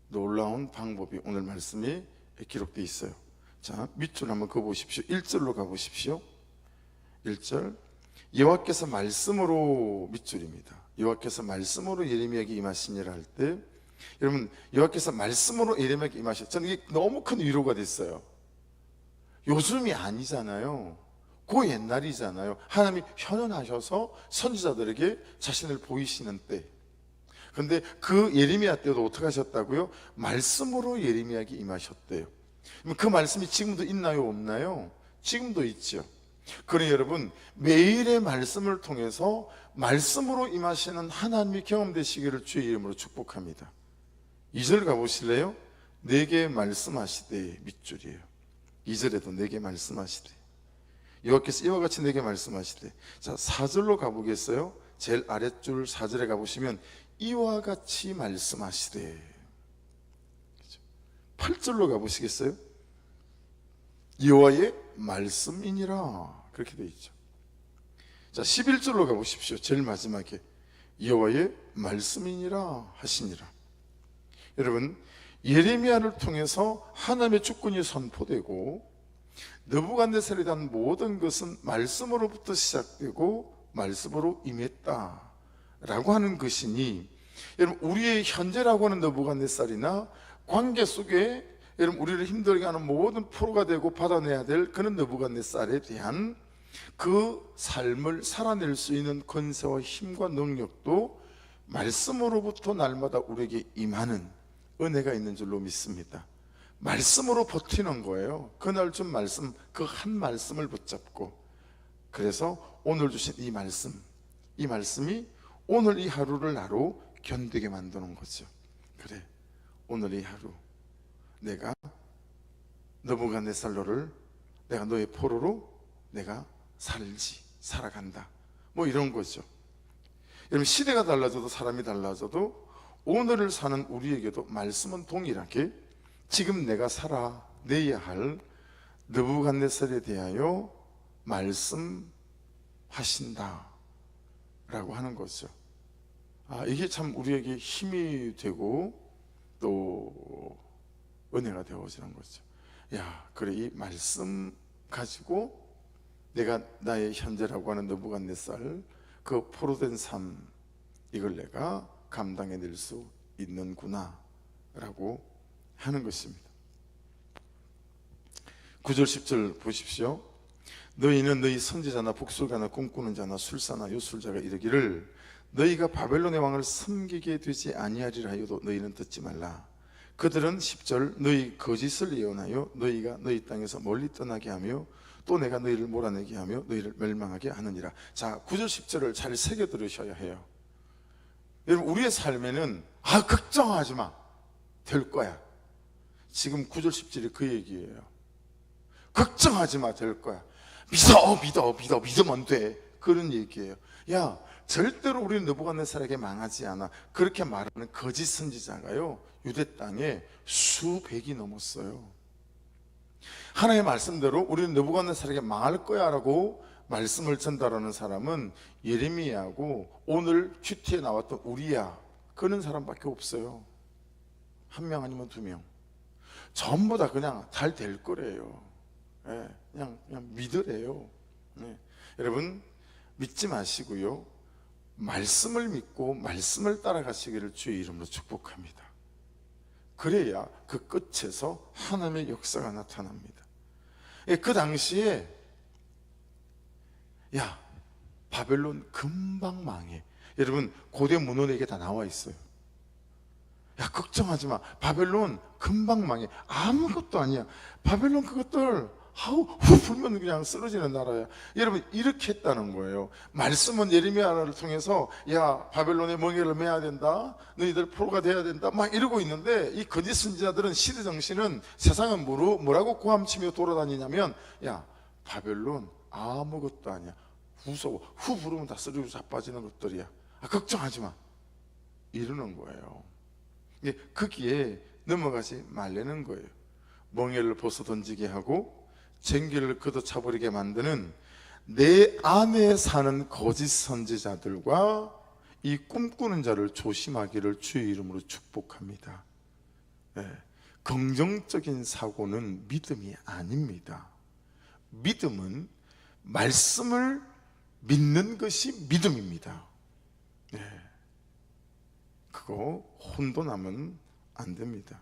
놀라운 방법이 오늘 말씀에 기록되어 있어요. 자, 밑줄 한번 그어보십시오. 1절로 가보십시오. 1절, 여호와께서 말씀으로, 밑줄입니다. 여호와께서 말씀으로 예레미야에게 임하시니라 할 때, 여러분, 여호와께서 말씀으로 예레미야에게 임하셨, 저는 이게 너무 큰 위로가 됐어요. 요즘이 아니잖아요. 그 옛날이잖아요. 하나님이 현현하셔서 선지자들에게 자신을 보이시는 때. 근데 그 예레미야 때도 어떻게 하셨다고요? 말씀으로 예레미야에게 임하셨대요. 그 말씀이 지금도 있나요, 없나요? 지금도 있죠. 그러니 여러분, 매일의 말씀을 통해서 말씀으로 임하시는 하나님이 경험되시기를 주의 이름으로 축복합니다. 2절 가보실래요? 내게 말씀하시되 밑줄이에요. 2절에도 내게 말씀하시되, 여호와께서 이와 같이 내게 말씀하시되. 자, 4절로 가보겠어요? 제일 아랫줄 4절에 가보시면 이와 같이 말씀하시되. 8절로 가보시겠어요? 여호와의 말씀이니라, 그렇게 되어 있죠. 자, 11절로 가보십시오. 제일 마지막에 여호와의 말씀이니라 하시니라. 여러분, 예레미야를 통해서 하나님의 주권이 선포되고 느부갓네살에 대한 모든 것은 말씀으로부터 시작되고 말씀으로 임했다라고 하는 것이니, 여러분, 우리의 현재라고 하는 느부갓네살이나 관계 속에 여러분 우리를 힘들게 하는 모든 포로가 되고 받아내야 될 그런 느부갓네살에 대한 그 삶을 살아낼 수 있는 권세와 힘과 능력도 말씀으로부터 날마다 우리에게 임하는 은혜가 있는 줄로 믿습니다. 말씀으로 버티는 거예요. 그날 준 말씀, 그 한 말씀을 붙잡고, 그래서 오늘 주신 이 말씀이 오늘 이 하루를 나로 견디게 만드는 거죠. 그래, 오늘 이 하루 내가 느부갓네살 너를 내가 너의 포로로 내가 살아간다, 뭐 이런 거죠. 여러분, 시대가 달라져도 사람이 달라져도 오늘을 사는 우리에게도 말씀은 동일하게 지금 내가 살아내야 할 느부갓네살에 대하여 말씀하신다 라고 하는 거죠. 이게 참 우리에게 힘이 되고 또 은혜가 되어지는 거죠. 야, 그래, 이 말씀 가지고 내가 나의 현재라고 하는 느부갓네살, 그 포로된 삶, 이걸 내가 감당해낼 수 있는구나 라고 하는 것입니다. 9절 10절 보십시오. 너희는 너희 선지자나 복술가나 꿈꾸는 자나 술사나 요술자가 이르기를 너희가 바벨론의 왕을 섬기게 되지 아니하리라 하여도 너희는 듣지 말라. 그들은 10절 너희 거짓을 예언하여 너희가 너희 땅에서 멀리 떠나게 하며 또 내가 너희를 몰아내게 하며 너희를 멸망하게 하느니라. 자, 9절 10절을 잘 새겨 들으셔야 해요. 여러분, 우리의 삶에는 걱정하지 마, 될 거야. 지금 9절 10절이 그 얘기예요. 걱정하지 마, 될 거야. 믿으면 돼, 그런 얘기예요. 야, 절대로 우리는 느부갓네살에게 망하지 않아. 그렇게 말하는 거짓 선지자가요, 유대 땅에 수백이 넘었어요. 하나님의 말씀대로 우리는 느부갓네살에게 망할 거야 라고 말씀을 전달하는 사람은 예레미야하고 오늘 큐티에 나왔던 우리야, 그런 사람밖에 없어요. 한 명 아니면 두 명. 전부 다 그냥 잘 될 거래요. 그냥 믿으래요. 여러분, 믿지 마시고요, 말씀을 믿고 말씀을 따라가시기를 주의 이름으로 축복합니다. 그래야 그 끝에서 하나님의 역사가 나타납니다. 그 당시에 야, 바벨론 금방 망해. 여러분, 고대 문헌에 다 나와 있어요. 야, 걱정하지 마, 바벨론 금방 망해. 아무것도 아니야. 바벨론 그것들 후 불면 그냥 쓰러지는 나라야. 여러분, 이렇게 했다는 거예요. 말씀은 예레미야를 통해서 야, 바벨론의 멍에를 메야 된다, 너희들 포로가 돼야 된다, 막 이러고 있는데, 이 거짓 선지자들은 시대 정신은 세상은 뭐라고 고함치며 돌아다니냐면, 야, 바벨론 아무것도 아니야, 무서워, 후 부르면 다 쓰러지고 자빠지는 것들이야, 걱정하지 마, 이러는 거예요. 거기에 넘어가지 말라는 거예요. 멍에를 벗어 던지게 하고 쟁기를 걷어차버리게 만드는 내 안에 사는 거짓 선지자들과 이 꿈꾸는 자를 조심하기를 주의 이름으로 축복합니다. 긍정적인 사고는 믿음이 아닙니다. 믿음은 말씀을 믿는 것이 믿음입니다. 그거 혼돈하면 안 됩니다.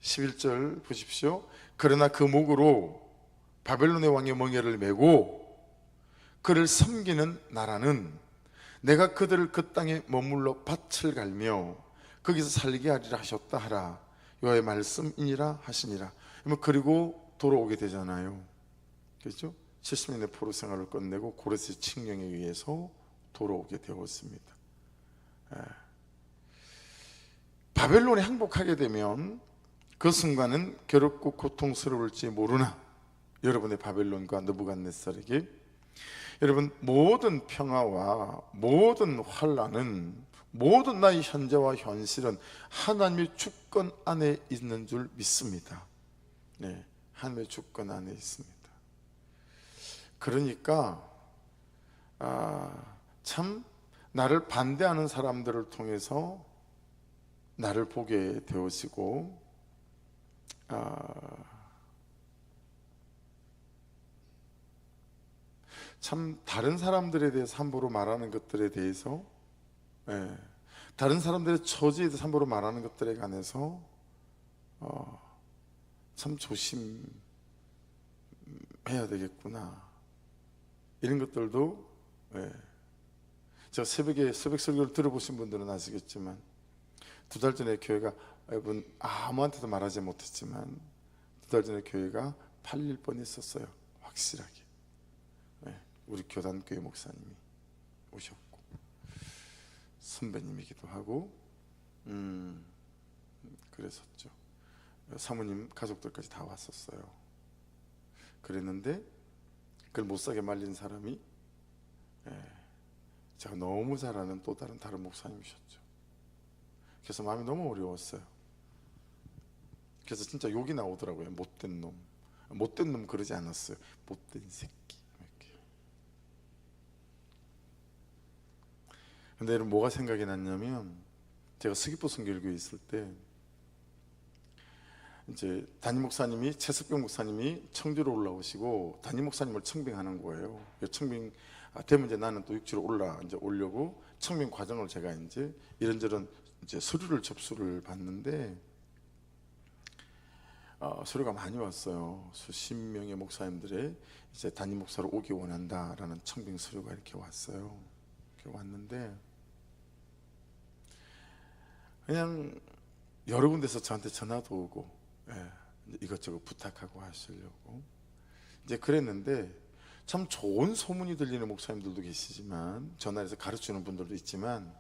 11절 보십시오. 그러나 그 목으로 바벨론의 왕의 멍에를 메고 그를 섬기는 나라는 내가 그들을 그 땅에 머물러 밭을 갈며 거기서 살게 하리라 하셨다 하라. 여호와의 말씀이니라 하시니라. 그리고 돌아오게 되잖아요. 그렇죠? 70년의 포로 생활을 끝내고 고레스의 칙령에 의해서 돌아오게 되었습니다. 바벨론에 항복하게 되면 그 순간은 괴롭고 고통스러울지 모르나 여러분의 바벨론과 느부갓네살에게 여러분 모든 평화와 모든 환난은 모든 나의 현재와 현실은 하나님의 주권 안에 있는 줄 믿습니다. 네, 하나님의 주권 안에 있습니다. 그러니까 참 나를 반대하는 사람들을 통해서 나를 보게 되어지고 참 다른 사람들에 대해서 함부로 말하는 것들에 대해서 다른 사람들의 처지에 대해서 함부로 말하는 것들에 관해서 참 조심해야 되겠구나, 이런 것들도 제가 새벽 설교를 들어보신 분들은 아시겠지만 2달 전에 교회가, 여러분 아무한테도 말하지 못했지만 2달 전에 교회가 팔릴 뻔했었어요. 확실하게. 우리 교단교회 목사님이 오셨고 선배님이기도 하고 그랬었죠. 사모님 가족들까지 다 왔었어요. 그랬는데 그걸 못사게 말린 사람이 제가 너무 잘 아는 또 다른 목사님이셨죠. 그래서 마음이 너무 어려웠어요. 그래서 진짜 욕이 나오더라고요. 못된 놈. 못된 놈 그러지 않았어요. 못된 새끼. 근데 여러분 뭐가 생각이 났냐면, 제가 서귀포 선교교회에 있을 때 이제 담임 목사님이, 최석병 목사님이 청주로 올라오시고 담임 목사님을 청빙하는 거예요. 청빙 되면 이제 나는 또 육지로 오려고 청빙 과정을 제가 이제 이런저런 이제 서류를 접수를 받는데 서류가 많이 왔어요. 수십 명의 목사님들의 이제 담임 목사로 오기 원한다라는 청빙 서류가 이렇게 왔어요. 이렇게 왔는데 그냥 여러 군데서 저한테 전화도 오고 이것저것 부탁하고 하시려고 이제 그랬는데, 참 좋은 소문이 들리는 목사님들도 계시지만 전화해서 가르치는 분들도 있지만,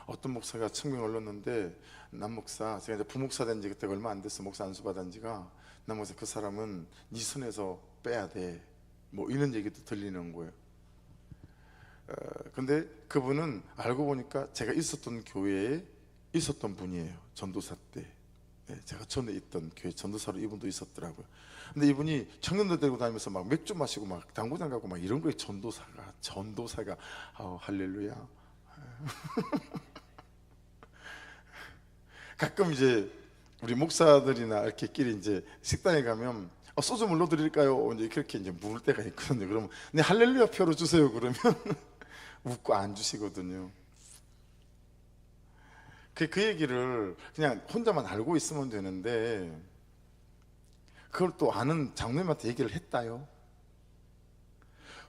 어떤 목사가 청빙을 올렸는데 남 목사, 제가 이제 부목사 된 지 그때 얼마 안 됐어. 목사 안수 받은 지가. 남 목사 그 사람은 네 손에서 빼야 돼, 뭐 이런 얘기도 들리는 거예요. 근데 그분은 알고 보니까 제가 있었던 교회에 있었던 분이에요. 전도사 때 제가 전에 있던 교회 전도사로 이분도 있었더라고요. 근데 이분이 청년들 데리고 다니면서 막 맥주 마시고 막 당구장 가고 막 이런 거예요. 전도사가 할렐루야. 가끔 이제 우리 목사들이나 이렇게 끼리 이제 식당에 가면 소주 물로 드릴까요? 이제 그렇게 이제 물을 때가 있거든요. 그러면 네, 할렐루야 표로 주세요. 그러면 웃고 안 주시거든요. 그 얘기를 그냥 혼자만 알고 있으면 되는데, 그걸 또 아는 장로님한테 얘기를 했다요.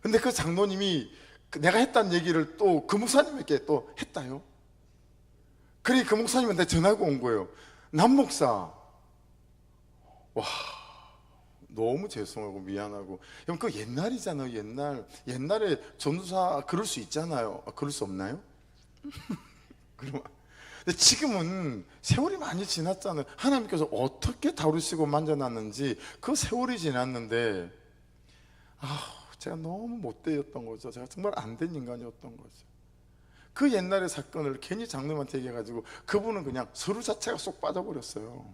근데 그 장로님이 내가 했다는 얘기를 또 그 목사님에게 또 했다요. 그러니 그 목사님한테 전화가 온 거예요. 남 목사, 와 너무 죄송하고 미안하고, 형 그 옛날이잖아요. 옛날에 전도사 그럴 수 있잖아요. 그럴 수 없나요? 그러면 근데 지금은 세월이 많이 지났잖아요. 하나님께서 어떻게 다루시고 만져놨는지 그 세월이 지났는데 제가 너무 못되었던 거죠. 제가 정말 안 된 인간이었던 거죠. 그 옛날의 사건을 괜히 장로님한테 얘기해가지고 그분은 그냥 서류 자체가 쏙 빠져버렸어요.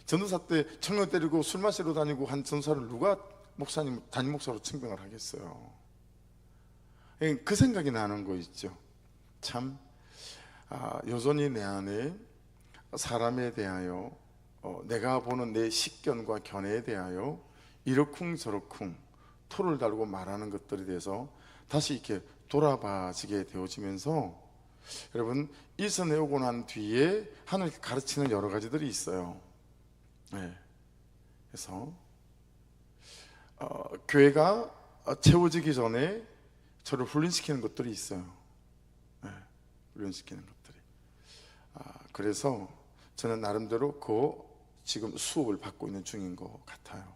전도사 때 청년 때리고 술 마시러 다니고 한 전사를 누가 목사님, 담임 목사로 청빙을 하겠어요. 그 생각이 나는 거 있죠. 참 여전히 내 안에 사람에 대하여 내가 보는 내 식견과 견해에 대하여 이러쿵저러쿵 토를 달고 말하는 것들에 대해서 다시 이렇게 돌아봐지게 되어지면서, 여러분 이선에 오고 난 뒤에 하나님께 가르치는 여러 가지들이 있어요. 그래서 교회가 채워지기 전에 저를 훈련시키는 것들이 있어요. 네, 훈련시키는 것들이. 그래서 저는 나름대로 지금 수업을 받고 있는 중인 것 같아요.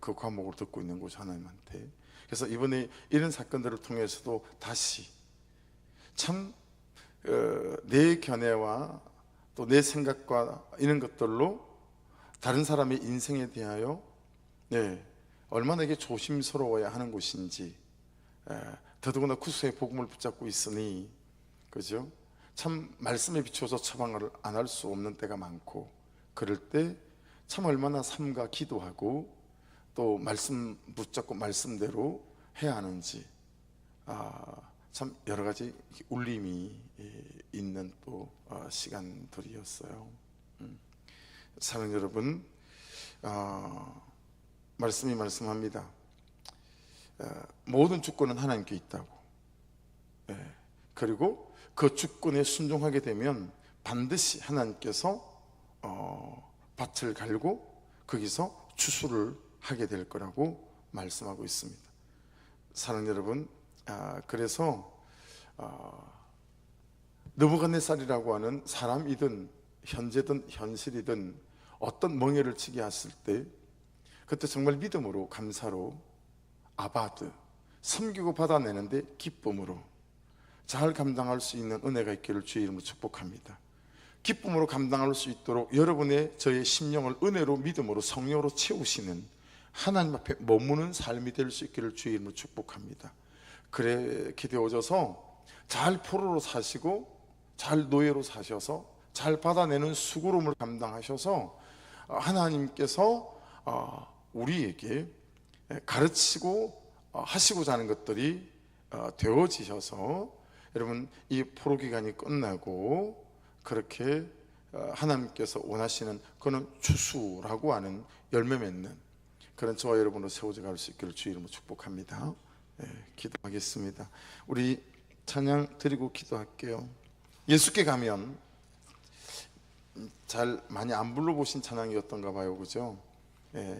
그 과목을 듣고 있는 곳 하나님한테. 그래서 이번에 이런 사건들을 통해서도 다시 참 내 견해와 또 내 생각과 이런 것들로 다른 사람의 인생에 대하여 얼마나 이게 조심스러워야 하는 것인지, 더더구나 구수의 복음을 붙잡고 있으니, 그죠? 참 말씀에 비추어서 처방을 안 할 수 없는 때가 많고, 그럴 때 참 얼마나 삼가 기도하고 또 말씀 붙잡고 말씀대로 해야 하는지, 참 여러 가지 울림이 있는 또 시간들이었어요. 사랑하는 여러분, 말씀이 말씀합니다. 모든 주권은 하나님께 있다고. 그리고 그 주권에 순종하게 되면 반드시 하나님께서 밭을 갈고 거기서 추수를 하게 될 거라고 말씀하고 있습니다. 사랑하는 여러분, 그래서 느부갓네살이라고 하는 사람이든 현재든 현실이든 어떤 멍에를 치게 했을 때 그때 정말 믿음으로 감사로 아바드 섬기고 받아내는데 기쁨으로 잘 감당할 수 있는 은혜가 있기를 주의 이름으로 축복합니다. 기쁨으로 감당할 수 있도록 여러분의 저의 심령을 은혜로 믿음으로 성령으로 채우시는 하나님 앞에 머무는 삶이 될 수 있기를 주의 이름으로 축복합니다. 그렇게 되어져서 잘 포로로 사시고 잘 노예로 사셔서 잘 받아내는 수고로움을 감당하셔서 하나님께서 우리에게 가르치고 하시고자 하는 것들이 되어지셔서 여러분 이 포로 기간이 끝나고 그렇게 하나님께서 원하시는 그는 추수라고 하는 열매 맺는 그런 저와 여러분으로 세워져 갈 수 있기를 주의 이름으로 축복합니다. 기도하겠습니다. 우리 찬양 드리고 기도할게요. 예수께 가면 잘 많이 안 불러보신 찬양이었던가 봐요, 그죠?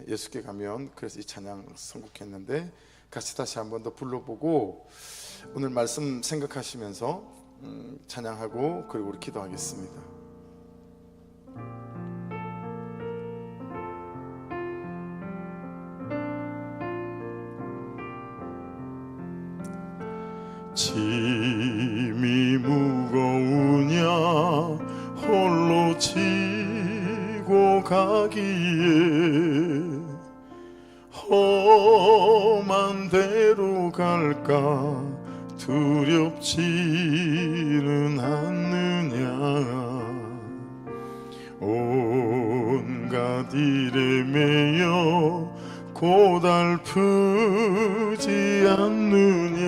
예수께 가면 그래서 이 찬양 선곡했는데 같이 다시 한 번 더 불러보고 오늘 말씀 생각하시면서 찬양하고 그리고 우리 기도하겠습니다. 짐이 무거우냐 홀로 지고 가기에 험한 데로 갈까 두렵지는 않느냐 온갖 일에 매여 고달프지 않느냐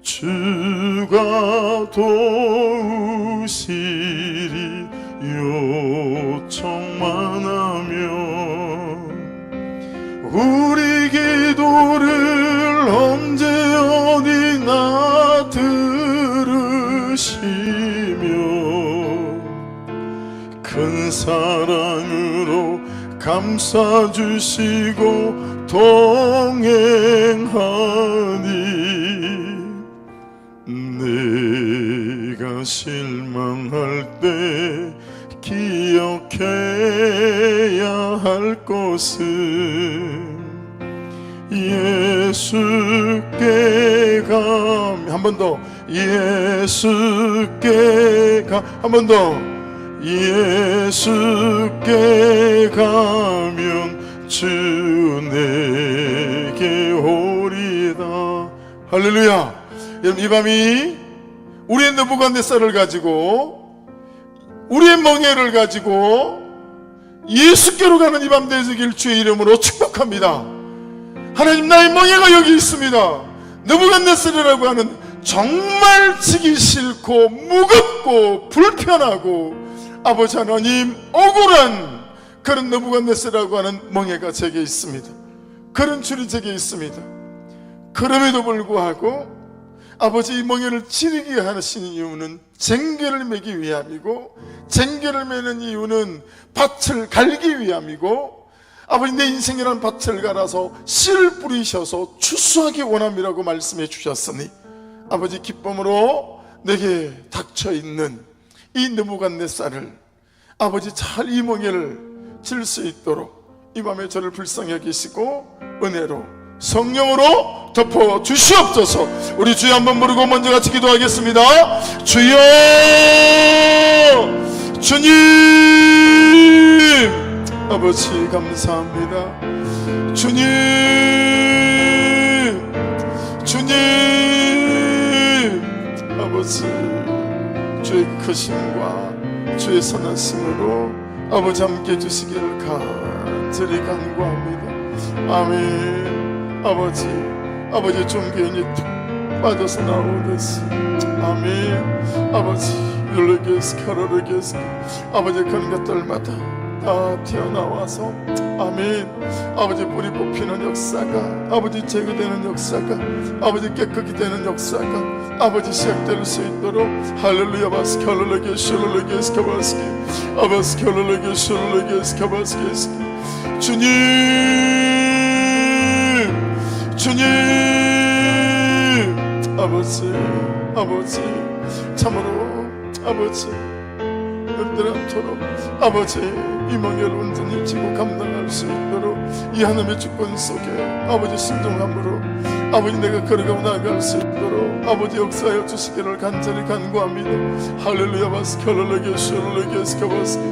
주가 도우시리 요청만 하면 우리 기도를 언제 어디나 들으시며 큰 사랑으로 감싸주시고 동행하니 내가 실망할 때 기억해야 할 것은 예수께 가면 한 번 더 예수께 가 한 번 더 예수께 가면 주 내게 오리다. 할렐루야. 여러분 이 밤이 우리의 느부갓네살을 가지고 우리의 멍에를 가지고 예수께로 가는 이 밤 되시길 주의 이름으로 축복합니다. 하나님 나의 멍에가 여기 있습니다. 느부갓네살이라고 하는 정말 지기 싫고 무겁고 불편하고 아버지 하나님 억울한 그런 느부갓네살이라고 하는 멍에가 제게 있습니다. 그런 줄이 제게 있습니다. 그럼에도 불구하고 아버지 이 멍에를 치르게 하시는 이유는 쟁개를 매기 위함이고 쟁개를 매는 이유는 밭을 갈기 위함이고 아버지 내 인생이라는 밭을 갈아서 씨를 뿌리셔서 추수하기 원함이라고 말씀해 주셨으니 아버지 기쁨으로 내게 닥쳐있는 이 느부갓네살을 아버지 잘 이몽에를 질 수 있도록 이 밤에 저를 불쌍히 여기시고 은혜로 성령으로 덮어 주시옵소서. 우리 주여 한번 부르고 먼저 같이 기도하겠습니다. 주여, 주님, 아버지 감사합니다. 주님, 주님, 아버지 주의 크심과 주의 선하심으로 아버지 함께 해주시기를 간절히 간구합니다. 아멘. 아버지, 아버지 종교인이 툭 빠져서 나오듯이 아멘. 아버지 율르게스 카르르게스 아버지 그런 것들마다 다 튀어나와서 아멘. 아버지 뿌리 뽑히는 역사가 아버지 제거되는 역사가 아버지 깨끗이 되는 역사가 아버지 시작될 수 있도록 할렐루야 바스키 할렐루야 슐르게스 카바스키 아바스키 할렐루야 슐르게스 카바스키 주님, 주님, 아버지, 아버지 참으로 아버지 그들 않도록 아버지 이 멍에를 온전히 지고 감당할 수 있도록 이 하나님의 주권 속에 아버지 신중함으로 아버지 내가 걸어가고 나아갈 수 있도록 아버지 역사하여 주시기를 간절히 간구합니다. 할렐루야 바스키 할렐루야 슐르게스 스카바스키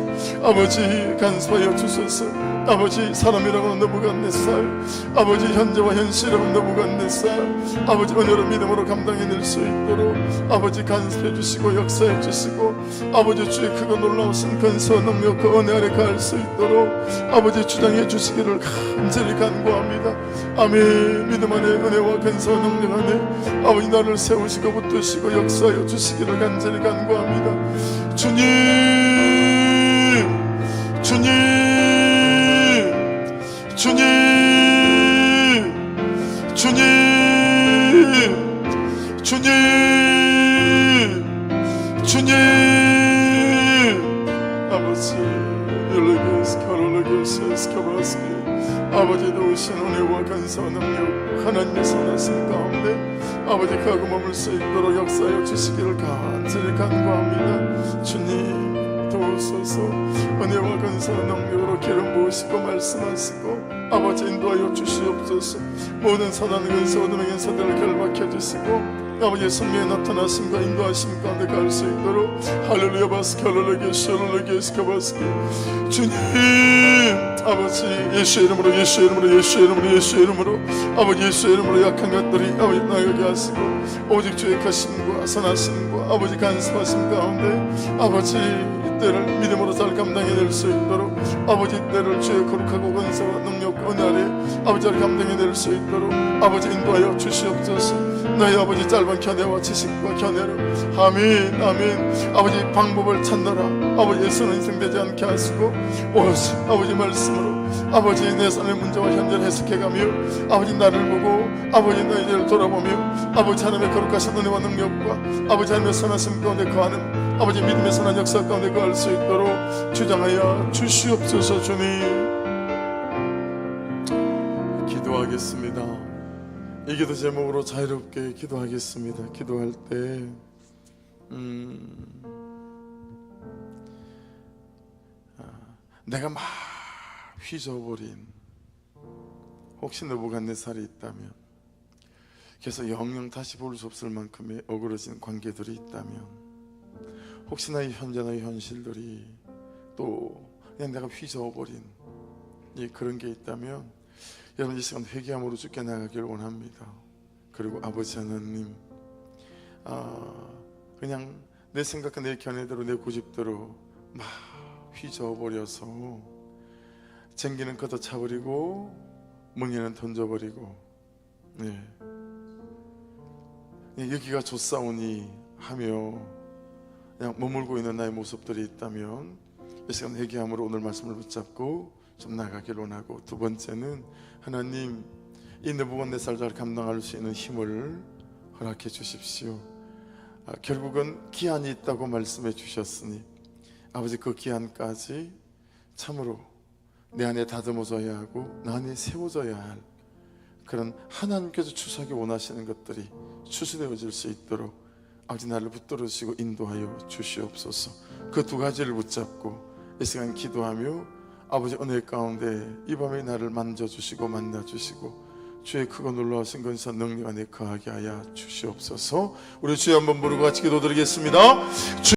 아버지 간수하여 주소서. 아버지 사람이라고 느부갓네살 아버지 현재와 현실이라고 느부갓네살 아버지 은혜로 믿음으로 감당해낼 수 있도록 아버지 간섭해 주시고 역사해 주시고 아버지 주의 크고 놀라우신 근서 능력 그 은혜 아래 갈 수 있도록 아버지 주장해 주시기를 간절히 간구합니다. 아멘. 믿음 안에 은혜와 근서 능력 안에 아버지 나를 세우시고 붙드시고 역사하여 주시기를 간절히 간구합니다. 주님, 주님, 주님, 주님, 주님, 주님, 아버지 율르게스 카롤르게스 스카바스키 아버지 도우신 은혜와 간사 능력 하나님의 선하심 가운데 아버지 가고 머물 수 있도록 역사하여 주시기를 간절히 간구합니다. 주님 도우소서. 은혜와 근사 능력으로 기름 부으시고 말씀하시고 아버지 인도하여 주시옵소서. 모든 선한 근사 어둠의 인사들을 결박해 주시고 아버지의 성령의 나타나심과 인도하심 가운데 갈 수 있도록 할렐루야 바스키 할렐루야 샬렐루야 스카바스키 주님 아버지 예수의 이름으로 예수의 이름으로 예수의 이름으로 예수의 이름으로 아버지 예수의 이름으로 약한 것들이 아버지 나가게 하시고 오직 주의 크심과 선하심과 아버지 간섭하심 가운데 아버지 이때를 믿음으로 잘 감당해낼 수 있도록 아버지 이때를 주의 거룩하고 근사와 능력과 은혜 아래 아버지를 감당해낼 수 있도록 아버지 인도하여 주시옵소서. 너희 아버지 짧은 견해와 지식과 견해로 아멘 아멘. 아버지 방법을 찾느라 아버지 예수는 인생되지 않게 하시고 오직 아버지 말씀으로 아버지 내 삶의 문제와 현재를 해석해가며 아버지 나를 보고 아버지 너희를 돌아보며 아버지 하나님의 거룩하신 은혜와 능력과 아버지 하나님의 선하심 가운데 거하는 아버지 믿음의 선한 역사 가운데 거할 수 있도록 주장하여 주시옵소서. 주님 기도하겠습니다. 이 기도 제목으로 자유롭게 기도하겠습니다. 기도할 때 내가 막 휘저어버린 혹시 느부갓네살이 있다면 그래서 영영 다시 볼 수 없을 만큼의 어그러진 관계들이 있다면 혹시 나의 현재 나의 현실들이 또 그냥 내가 휘저어버린 그런 게 있다면 여러분 이 시간 회개함으로 주께 나가길 원합니다. 그리고 아버지 하나님 그냥 내 생각과 내 견해대로 내 고집대로 막 휘저어버려서 쟁기는 걷어차버리고 멍에는 던져버리고 여기가 좋사오니 하며 그냥 머물고 있는 나의 모습들이 있다면 이 시간 회개함으로 오늘 말씀을 붙잡고 좀 나가길 원하고 두 번째는 하나님 이 느부갓네살 잘 감당할 수 있는 힘을 허락해 주십시오. 결국은 기한이 있다고 말씀해 주셨으니 아버지 그 기한까지 참으로 내 안에 다듬어져야 하고 나 안에 세워져야 할 그런 하나님께서 추수하기 원하시는 것들이 추수되어질 수 있도록 아버지 나를 붙들어주시고 인도하여 주시옵소서. 그 두 가지를 붙잡고 이 시간 기도하며 아버지 은혜 가운데 이 밤에 나를 만져주시고 만나주시고 주의 크고 놀라우신 건선 능력 안에 거하게 하여 주시옵소서. 우리 주여 한번 부르고 같이 기도드리겠습니다.